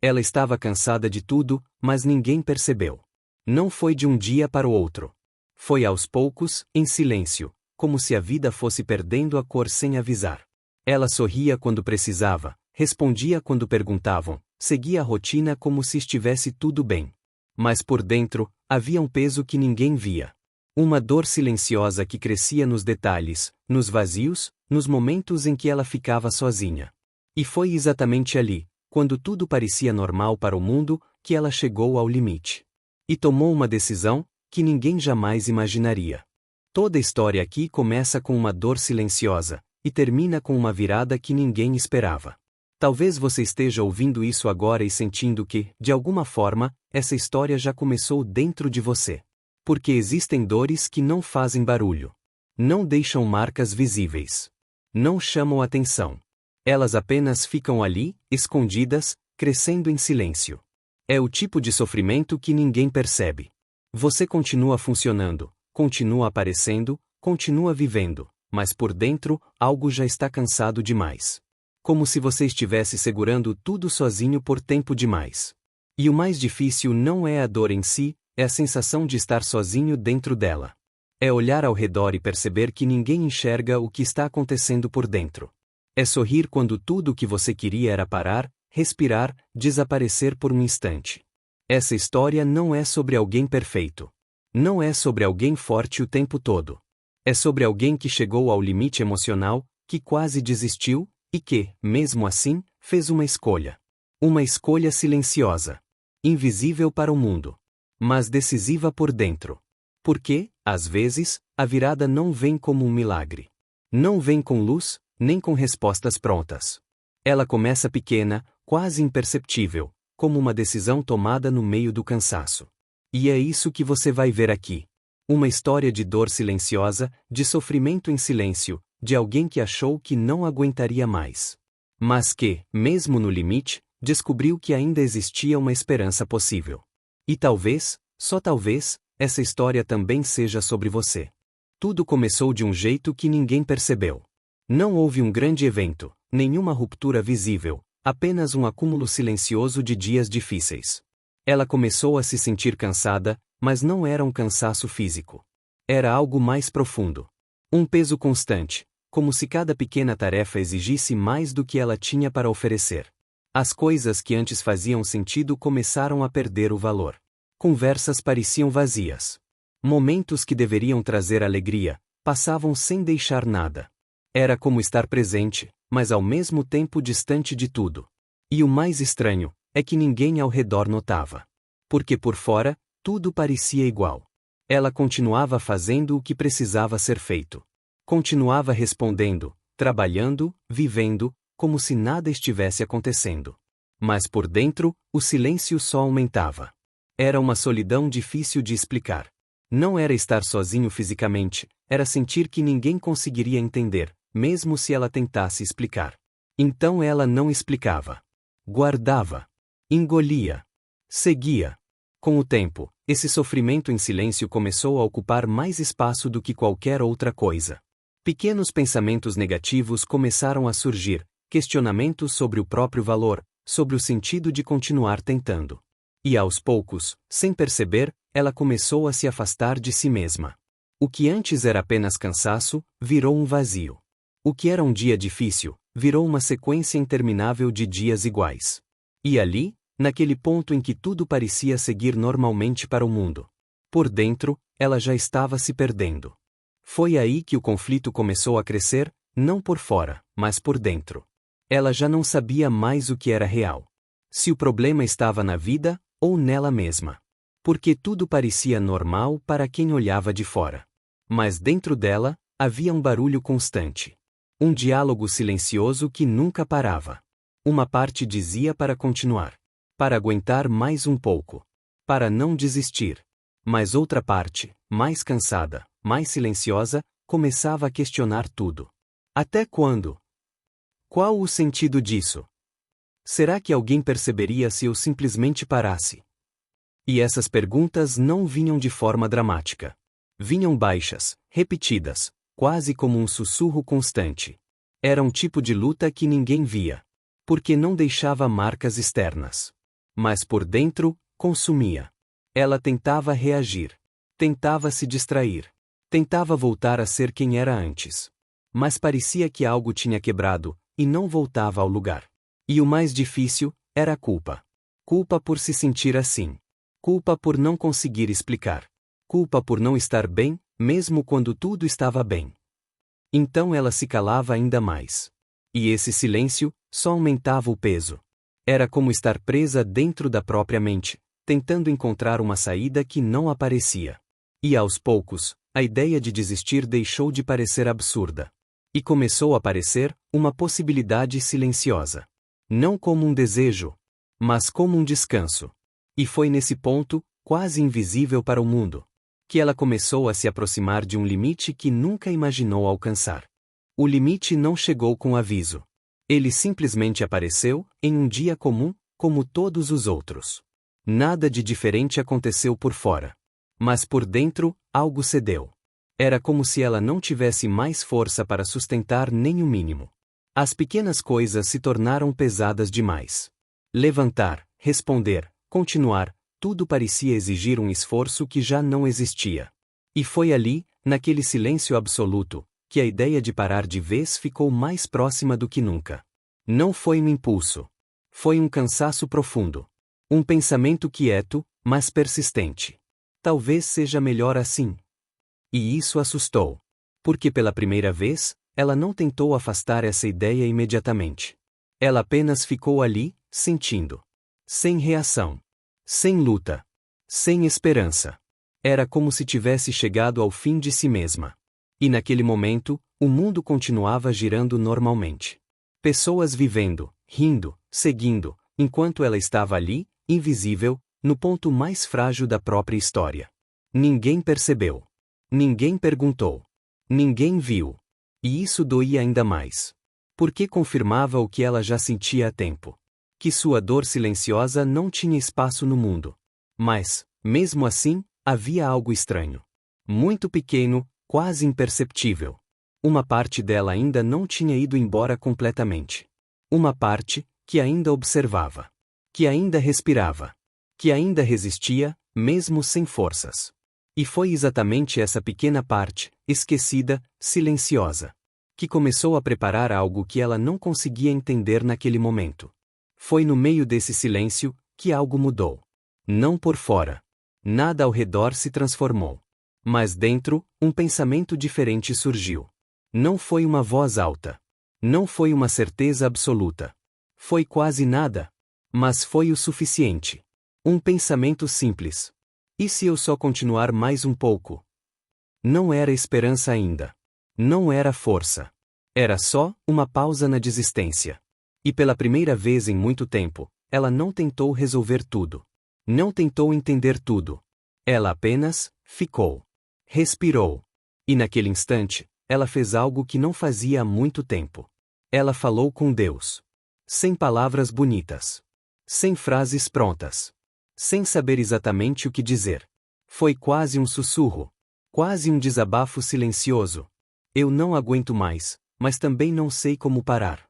Ela estava cansada de tudo, mas ninguém percebeu. Não foi de um dia para o outro. Foi aos poucos, em silêncio, como se a vida fosse perdendo a cor sem avisar. Ela sorria quando precisava, respondia quando perguntavam, seguia a rotina como se estivesse tudo bem. Mas por dentro, havia um peso que ninguém via. Uma dor silenciosa que crescia nos detalhes, nos vazios, nos momentos em que ela ficava sozinha. E foi exatamente ali, quando tudo parecia normal para o mundo, que ela chegou ao limite. E tomou uma decisão que ninguém jamais imaginaria. Toda história aqui começa com uma dor silenciosa e termina com uma virada que ninguém esperava. Talvez você esteja ouvindo isso agora e sentindo que, de alguma forma, essa história já começou dentro de você. Porque existem dores que não fazem barulho. Não deixam marcas visíveis. Não chamam atenção. Elas apenas ficam ali, escondidas, crescendo em silêncio. É o tipo de sofrimento que ninguém percebe. Você continua funcionando, continua aparecendo, continua vivendo, mas por dentro, algo já está cansado demais. Como se você estivesse segurando tudo sozinho por tempo demais. E o mais difícil não é a dor em si, é a sensação de estar sozinho dentro dela. É olhar ao redor e perceber que ninguém enxerga o que está acontecendo por dentro. É sorrir quando tudo o que você queria era parar, respirar, desaparecer por um instante. Essa história não é sobre alguém perfeito. Não é sobre alguém forte o tempo todo. É sobre alguém que chegou ao limite emocional, que quase desistiu, e que, mesmo assim, fez uma escolha. Uma escolha silenciosa. Invisível para o mundo. Mas decisiva por dentro. Porque, às vezes, a virada não vem como um milagre. Não vem com luz, nem com respostas prontas. Ela começa pequena, quase imperceptível, como uma decisão tomada no meio do cansaço. E é isso que você vai ver aqui. Uma história de dor silenciosa, de sofrimento em silêncio, de alguém que achou que não aguentaria mais. Mas que, mesmo no limite, descobriu que ainda existia uma esperança possível. E talvez, só talvez, essa história também seja sobre você. Tudo começou de um jeito que ninguém percebeu. Não houve um grande evento, nenhuma ruptura visível, apenas um acúmulo silencioso de dias difíceis. Ela começou a se sentir cansada, mas não era um cansaço físico. Era algo mais profundo. Um peso constante, como se cada pequena tarefa exigisse mais do que ela tinha para oferecer. As coisas que antes faziam sentido começaram a perder o valor. Conversas pareciam vazias. Momentos que deveriam trazer alegria, passavam sem deixar nada. Era como estar presente, mas ao mesmo tempo distante de tudo. E o mais estranho é que ninguém ao redor notava. Porque por fora, tudo parecia igual. Ela continuava fazendo o que precisava ser feito. Continuava respondendo, trabalhando, vivendo, como se nada estivesse acontecendo. Mas por dentro, o silêncio só aumentava. Era uma solidão difícil de explicar. Não era estar sozinho fisicamente, era sentir que ninguém conseguiria entender, mesmo se ela tentasse explicar. Então ela não explicava. Guardava. Engolia. Seguia. Com o tempo, esse sofrimento em silêncio começou a ocupar mais espaço do que qualquer outra coisa. Pequenos pensamentos negativos começaram a surgir, questionamentos sobre o próprio valor, sobre o sentido de continuar tentando. E aos poucos, sem perceber, ela começou a se afastar de si mesma. O que antes era apenas cansaço, virou um vazio. O que era um dia difícil, virou uma sequência interminável de dias iguais. E ali, naquele ponto em que tudo parecia seguir normalmente para o mundo, por dentro, ela já estava se perdendo. Foi aí que o conflito começou a crescer, não por fora, mas por dentro. Ela já não sabia mais o que era real. Se o problema estava na vida, ou nela mesma. Porque tudo parecia normal para quem olhava de fora. Mas dentro dela, havia um barulho constante. Um diálogo silencioso que nunca parava. Uma parte dizia para continuar. Para aguentar mais um pouco. Para não desistir. Mas outra parte, mais cansada, mais silenciosa, começava a questionar tudo. Até quando? Qual o sentido disso? Será que alguém perceberia se eu simplesmente parasse? E essas perguntas não vinham de forma dramática. Vinham baixas, repetidas, quase como um sussurro constante. Era um tipo de luta que ninguém via. Porque não deixava marcas externas. mas por dentro, consumia. Ela tentava reagir. Tentava se distrair. Tentava voltar a ser quem era antes. Mas parecia que algo tinha quebrado, e não voltava ao lugar. E o mais difícil era a culpa. Culpa por se sentir assim. Culpa por não conseguir explicar. Culpa por não estar bem, mesmo quando tudo estava bem. Então ela se calava ainda mais. E esse silêncio só aumentava o peso. Era como estar presa dentro da própria mente, tentando encontrar uma saída que não aparecia. E aos poucos, a ideia de desistir deixou de parecer absurda. E começou a parecer uma possibilidade silenciosa. Não como um desejo, mas como um descanso. E foi nesse ponto, quase invisível para o mundo, que ela começou a se aproximar de um limite que nunca imaginou alcançar. O limite não chegou com aviso. Ele simplesmente apareceu, em um dia comum, como todos os outros. Nada de diferente aconteceu por fora. Mas por dentro, algo cedeu. Era como se ela não tivesse mais força para sustentar nem o mínimo. As pequenas coisas se tornaram pesadas demais. Levantar, responder, continuar, tudo parecia exigir um esforço que já não existia. E foi ali, naquele silêncio absoluto, que a ideia de parar de vez ficou mais próxima do que nunca. Não foi um impulso. Foi um cansaço profundo. Um pensamento quieto, mas persistente. Talvez seja melhor assim. E isso assustou. Porque pela primeira vez, ela não tentou afastar essa ideia imediatamente. Ela apenas ficou ali, sentindo. Sem reação. Sem luta. Sem esperança. Era como se tivesse chegado ao fim de si mesma. E naquele momento, o mundo continuava girando normalmente. Pessoas vivendo, rindo, seguindo, enquanto ela estava ali, invisível, no ponto mais frágil da própria história. Ninguém percebeu. Ninguém perguntou. Ninguém viu. E isso doía ainda mais. Porque confirmava o que ela já sentia há tempo. Que sua dor silenciosa não tinha espaço no mundo. Mas, mesmo assim, havia algo estranho. Muito pequeno, quase imperceptível. Uma parte dela ainda não tinha ido embora completamente. Uma parte, que ainda observava. Que ainda respirava. Que ainda resistia, mesmo sem forças. E foi exatamente essa pequena parte, esquecida, silenciosa, que começou a preparar algo que ela não conseguia entender naquele momento. Foi no meio desse silêncio que algo mudou. Não por fora. Nada ao redor se transformou. Mas dentro, um pensamento diferente surgiu. Não foi uma voz alta. Não foi uma certeza absoluta. Foi quase nada. Mas foi o suficiente. Um pensamento simples. E se eu só continuar mais um pouco? Não era esperança ainda. Não era força. Era só uma pausa na desistência. E pela primeira vez em muito tempo, ela não tentou resolver tudo. Não tentou entender tudo. Ela apenas ficou. Respirou. E naquele instante, ela fez algo que não fazia há muito tempo. Ela falou com Deus. Sem palavras bonitas. Sem frases prontas. Sem saber exatamente o que dizer. Foi quase um sussurro. Quase um desabafo silencioso. Eu não aguento mais, mas também não sei como parar.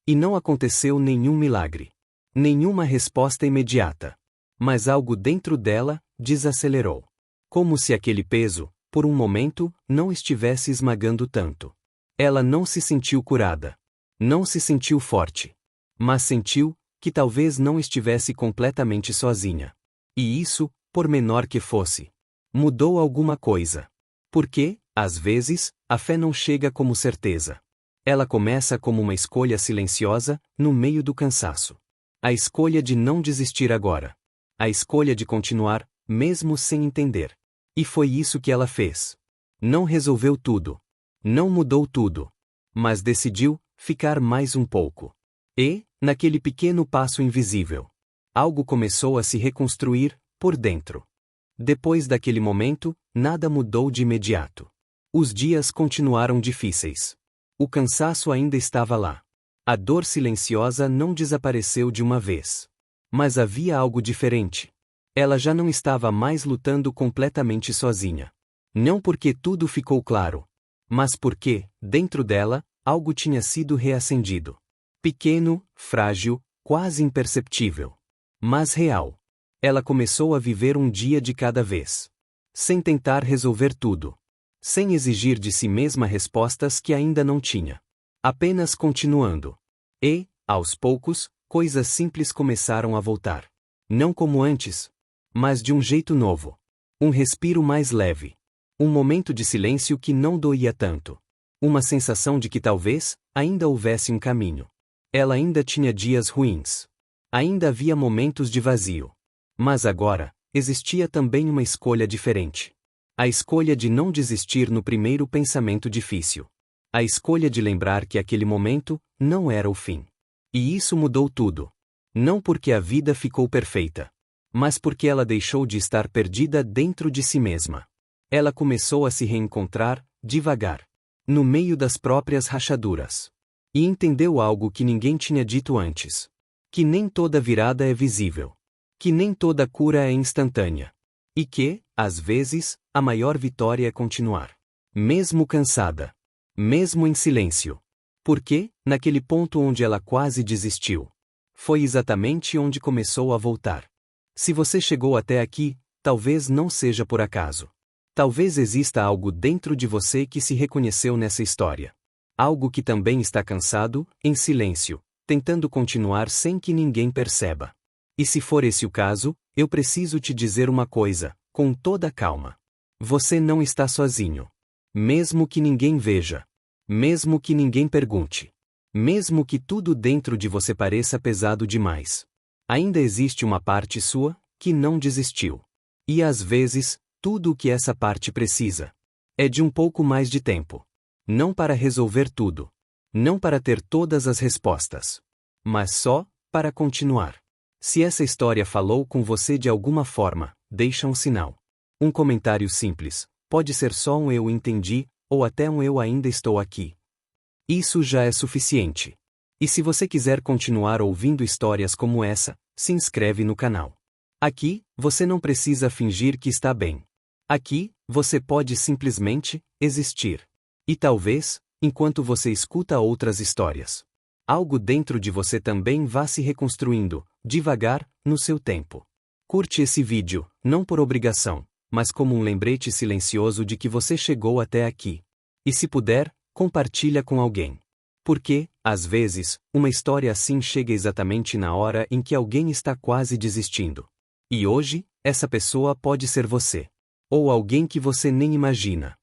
E não aconteceu nenhum milagre. Nenhuma resposta imediata. Mas algo dentro dela desacelerou. Como se aquele peso, por um momento, não estivesse esmagando tanto. Ela não se sentiu curada. Não se sentiu forte. Mas sentiu que talvez não estivesse completamente sozinha. E isso, por menor que fosse, mudou alguma coisa. Porque, às vezes, a fé não chega como certeza. Ela começa como uma escolha silenciosa, no meio do cansaço. A escolha de não desistir agora. A escolha de continuar, mesmo sem entender. E foi isso que ela fez. Não resolveu tudo. Não mudou tudo. Mas decidiu ficar mais um pouco. E, naquele pequeno passo invisível, algo começou a se reconstruir, por dentro. Depois daquele momento, nada mudou de imediato. Os dias continuaram difíceis. O cansaço ainda estava lá. A dor silenciosa não desapareceu de uma vez. Mas havia algo diferente. Ela já não estava mais lutando completamente sozinha. Não porque tudo ficou claro, mas porque, dentro dela, algo tinha sido reacendido. Pequeno, frágil, quase imperceptível. mas real. Ela começou a viver um dia de cada vez. Sem tentar resolver tudo. Sem exigir de si mesma respostas que ainda não tinha. Apenas continuando. E, aos poucos, coisas simples começaram a voltar. Não como antes, mas de um jeito novo. Um respiro mais leve. Um momento de silêncio que não doía tanto. Uma sensação de que talvez ainda houvesse um caminho. Ela ainda tinha dias ruins. Ainda havia momentos de vazio. Mas agora, existia também uma escolha diferente. A escolha de não desistir no primeiro pensamento difícil. A escolha de lembrar que aquele momento não era o fim. E isso mudou tudo. Não porque a vida ficou perfeita, mas porque ela deixou de estar perdida dentro de si mesma. Ela começou a se reencontrar, devagar, no meio das próprias rachaduras. E entendeu algo que ninguém tinha dito antes. Que nem toda virada é visível. Que nem toda cura é instantânea. E que, às vezes, a maior vitória é continuar. Mesmo cansada. Mesmo em silêncio. Porque, naquele ponto onde ela quase desistiu, foi exatamente onde começou a voltar. Se você chegou até aqui, talvez não seja por acaso. Talvez exista algo dentro de você que se reconheceu nessa história. Algo que também está cansado, em silêncio, tentando continuar sem que ninguém perceba. E se for esse o caso, eu preciso te dizer uma coisa, com toda calma. Você não está sozinho. Mesmo que ninguém veja. Mesmo que ninguém pergunte. Mesmo que tudo dentro de você pareça pesado demais. Ainda existe uma parte sua, que não desistiu. E às vezes, tudo o que essa parte precisa é de um pouco mais de tempo. Não para resolver tudo. Não para ter todas as respostas. Mas só, para continuar. Se essa história falou com você de alguma forma, deixa um sinal. Um comentário simples, pode ser só um eu entendi, ou até um eu ainda estou aqui. Isso já é suficiente. E se você quiser continuar ouvindo histórias como essa, se inscreve no canal. Aqui, você não precisa fingir que está bem. Aqui, você pode simplesmente existir. E talvez, enquanto você escuta outras histórias, algo dentro de você também vá se reconstruindo, devagar, no seu tempo. Curte esse vídeo, não por obrigação, mas como um lembrete silencioso de que você chegou até aqui. E se puder, compartilha com alguém. Porque, às vezes, uma história assim chega exatamente na hora em que alguém está quase desistindo. E hoje, essa pessoa pode ser você. Ou alguém que você nem imagina.